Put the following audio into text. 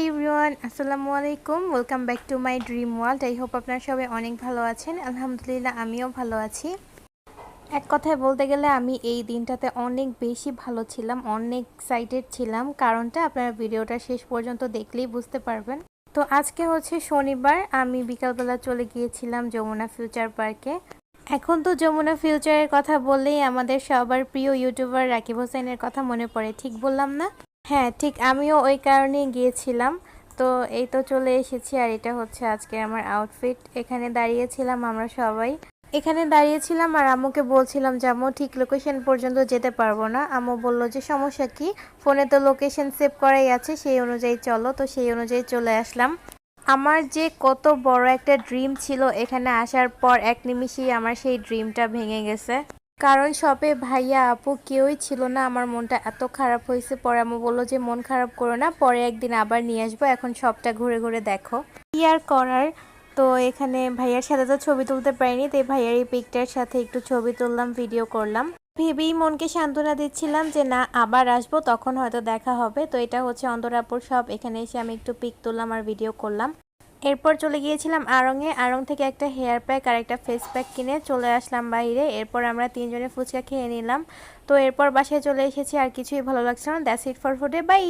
Everyone, আসসালামু আলাইকুম। Welcome back to my dream world. I hope আপনারা সবাই অনেক ভালো আছেন। আলহামদুলিল্লাহ, আমিও ভালো আছি। এক কথায় বলতে গেলে আমি এই দিনটাতে অনেক বেশি ভালো ছিলাম, অনেক এক্সাইটেড ছিলাম। কারণটা আপনারা ভিডিওটা শেষ পর্যন্ত দেখলেই বুঝতে পারবেন। তো আজকে হচ্ছে শনিবার, আমি বিকালবেলা চলে গিয়েছিলাম যমুনা ফিউচার পার্কে। এখন তো যমুনা ফিউচারের কথা বললেই আমাদের সবার প্রিয় ইউটিউবার রাকিব হোসেনের কথা মনে পড়ে, ঠিক বললাম না? হ্যাঁ, ঠিক আমিও ওই কারণেই গিয়েছিলাম। তো এই তো চলে এসেছি, আর এটা হচ্ছে আজকে আমার আউটফিট। এখানে দাঁড়িয়েছিলাম আমরা সবাই, আর আম্মুকে বলছিলাম যে আম্মু ঠিক লোকেশন পর্যন্ত যেতে পারবো না। আম্মু বলল যে সমস্যা কি, ফোনে তো লোকেশন সেভ করাই আছে, সেই অনুযায়ী চলো। তো সেই অনুযায়ী চলে আসলাম। আমার যে কত বড় একটা ড্রিম ছিল, এখানে আসার পর এক নিমিষেই আমার সেই ড্রিমটা ভেঙে গেছে। কারণ শপে ভাইয়া আপু কেউই ছিল না। আমার মনটা এত খারাপ হয়েছে। পরে আম্মু বললো যে মন খারাপ করো না, পরে একদিন আবার নিয়ে আসবো, এখন শপটা ঘুরে ঘুরে দেখো, কি আর করার। তো এখানে ভাইয়ার সাথে তো ছবি তুলতে পারিনি, তাই ভাইয়ার এই পিকটার সাথে একটু ছবি তুললাম, ভিডিও করলাম। ভেবেই মনকে সান্ত্বনা দিচ্ছিলাম যে না, আবার আসবো, তখন হয়তো দেখা হবে। তো এটা হচ্ছে অন্তরাপুর শপ। এখানে এসে আমি একটু পিক তুললাম আর ভিডিও করলাম। এরপর চলে গিয়েছিলাম আড়ংয়ে। আড়ং থেকে একটা হেয়ার প্যাক আর একটা ফেস প্যাক কিনে চলে আসলাম বাইরে। এরপর আমরা তিনজনে ফুচকা খেয়ে নিলাম। তো এরপর বাসায় চলে এসেছি, আর কিছুই ভালো লাগছে না। That's it for today, by.